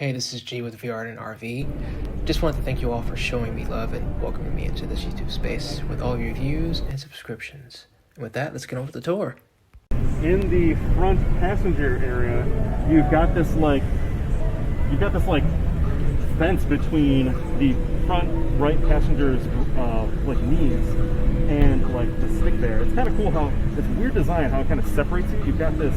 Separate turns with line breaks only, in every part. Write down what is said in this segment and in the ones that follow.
Hey, this is G with VR and RV. Just wanted to thank you all for showing me love and welcoming me into this YouTube space with all your views and subscriptions. And with that, let's get on with the tour.
In the front passenger area, you've got this fence between the front right passenger's knees and like the stick there. It's kind of cool how it's weird design, how it kind of separates it. You've got this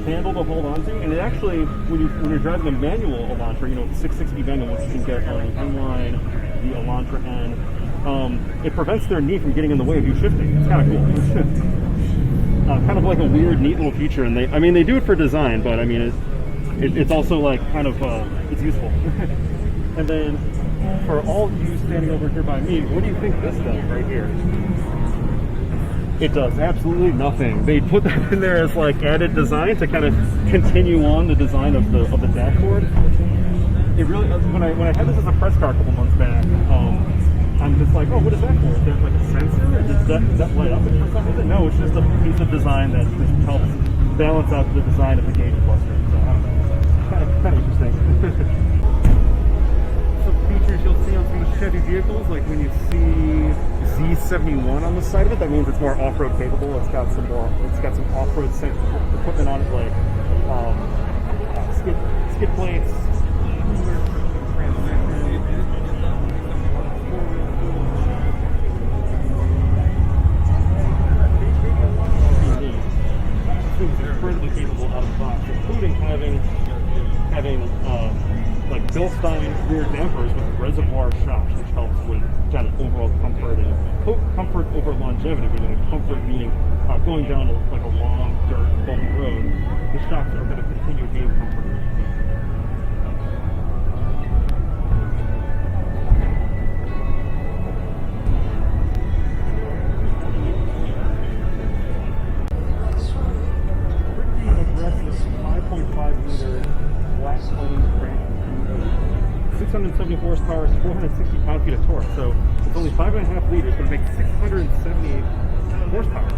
handle to hold on to, and it actually, when you're driving a manual Elantra, the 660 manual, which you can get on the N-Line, the Elantra N, it prevents their knee from getting in the way of you shifting. It's kind of cool. Kind of like a weird, neat little feature, and they do it for design, but it's also like kind of it's useful. And then for all of you standing over here by me, what do you think this does right here? It does absolutely nothing. They put that in there as like added design to kind of continue on the design of the dashboard. It really, when I had this as a press car a couple months back, I'm just like, oh, what is that for? Is that like a sensor? Does that light up for some reason? No, it's just a piece of design that just helps balance out the design of the gauge cluster. So I don't know, kind of interesting. Features you'll see on some of the Chevy vehicles, like when you see Z71 on the side of it, that means it's more off-road capable. It's got some off-road equipment on it, like skid plates, incredibly capable out of the box, including having like Bilstein rear dampers with reservoir shocks, which helps with kind of overall comfort and comfort over longevity. Comfort meaning going down like a long, dirt, bumpy road, the shocks are going to continue being comfortable. Pretty aggressive 5.5 liter flat plane crank. 670 horsepower, 460 pound-feet of torque. So it's only 5.5 liters, but it makes 678 horsepower.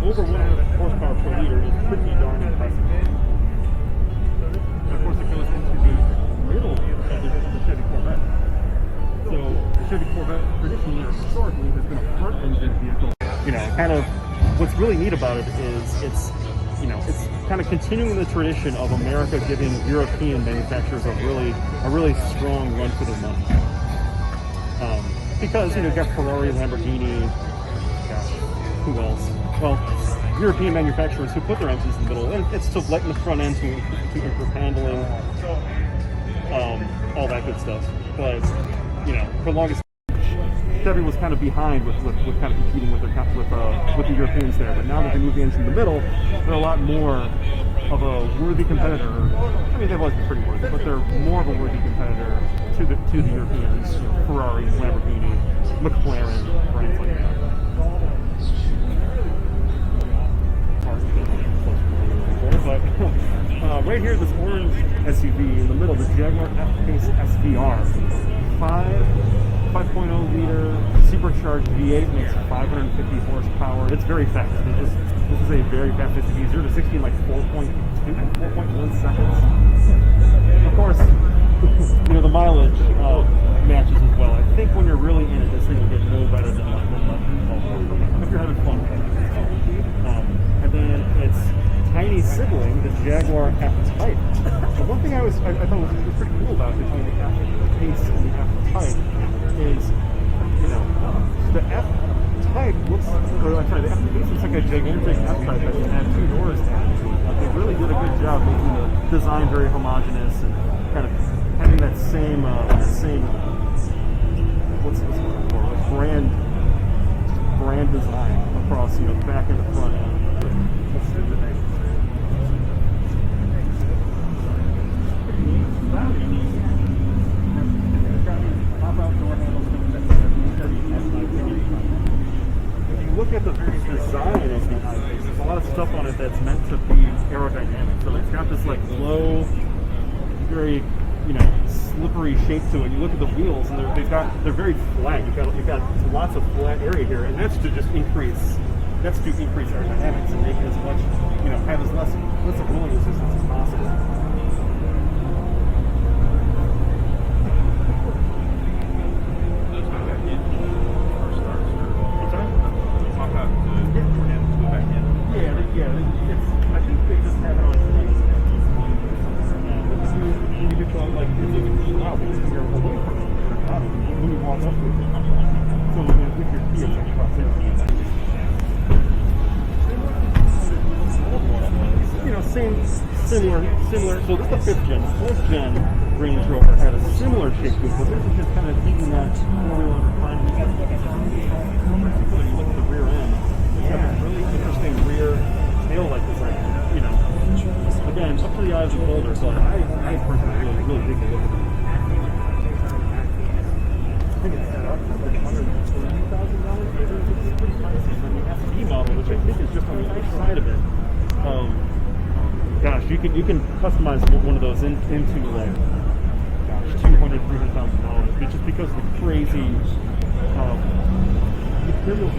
Over 1.5 horsepower per liter is pretty darn impressive. And of course, it goes into the middle of the Chevy Corvette. So the Chevy Corvette traditionally or historically has been a front-engine vehicle. Kind of what's really neat about it is it's kind of continuing the tradition of America giving European manufacturers a really strong run for their money. Because you've got Ferrari, Lamborghini, who else? Well, European manufacturers who put their engines in the middle, and it's to lighten the front end to improve handling, all that good stuff. But for the longest, Chevy was kind of behind with kind of competing with the Europeans there, but now that they moved the engine in the middle, they're a lot more of a worthy competitor. I mean, they've always been pretty worthy, but they're more of a worthy competitor to the Europeans, Ferrari, Lamborghini, McLaren, brands like that. But right here, this orange SUV in the middle, the Jaguar F-Pace SVR, 5.0 liter supercharged V8, makes 550 horsepower. It's very fast. This is a very fast SUV. 0 to 60 in like 4.1 seconds. Of course, the mileage matches as well. I think when you're really in it, this thing will get no better than like 1 if you're having fun with it. And then its tiny sibling, the Jaguar F-Type. The one thing I thought was pretty cool about between the F-Pace and the F-Type is, the F-Type the F-Pace looks like a gigantic F-Type that can have 2 doors added to it. They really did a good job making the design very homogeneous and kind of having that same what's this word for? Like brand design across, back and the front end. If you look at the design of the I-Pace, there's a lot of stuff on it that's meant to be aerodynamic. So it's got this like low, very slippery shape to it. You look at the wheels, and they're very flat. You've got lots of flat area here, and that's to increase aerodynamics and make it as much have as less of rolling resistance as possible. walk up to it. So with your key, it's like proximity. You know, similar. So this is the 5th gen. The 4th gen Range Rover had a similar shape to it, but this is just kind of taking that four-wheel and refining it. So you look at the rear end, it's got this really interesting rear tail-like design. You know, again, up to the eyes of the beholder, but I personally really dig the look of it. I think it's set up for like $130,000. It's pretty pricey. And the SD model, which I think is just on the other side of it. Gosh, you can customize one of those into like, $200,000, $300,000, just because of the crazy materials.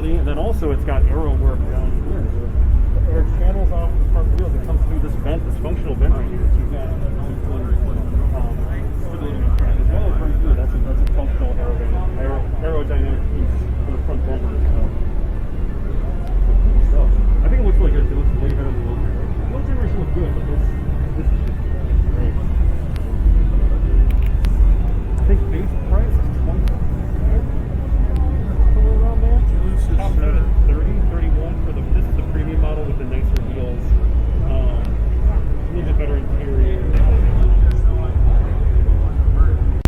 And then also it's got arrow work down here. The air channels off the front wheels. It comes through this vent, this functional vent right here. So you've got stability as well as very good. That's a functional aerodynamic piece for the front bumper as well. So I think it looks really good. It looks way better than the old generation. The old generation looks good, but this is just great. I think base price is $20. Top set at 31 for this is the premium model with the nicer wheels. A little bit better interior.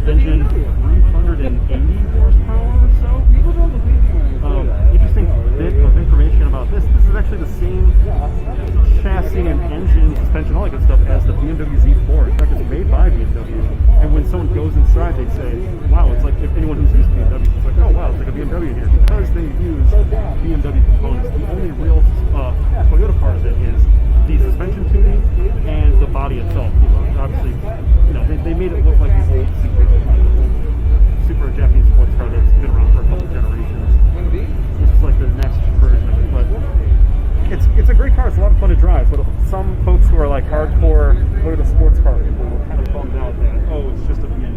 Engine 380 horsepower or so. Interesting bit of information about this. This is actually the same chassis and engine, suspension, all that good stuff as the BMW Z4. In fact, it's made by BMW. And when someone goes inside, they say, wow, it's like, if anyone who's used BMW, it's like, oh wow, it's like a BMW here. Because they use BMW components. The only real Toyota part of it is the suspension tuning and the body itself. You know, obviously, you know, they made it look like the old super Japanese sports car that's been around for a couple generations. This is like the next version of it, but it's a great car. It's a lot of fun to drive. But some folks who are like hardcore Toyota sports car people were kind of bummed out that, oh, it's just a BMW.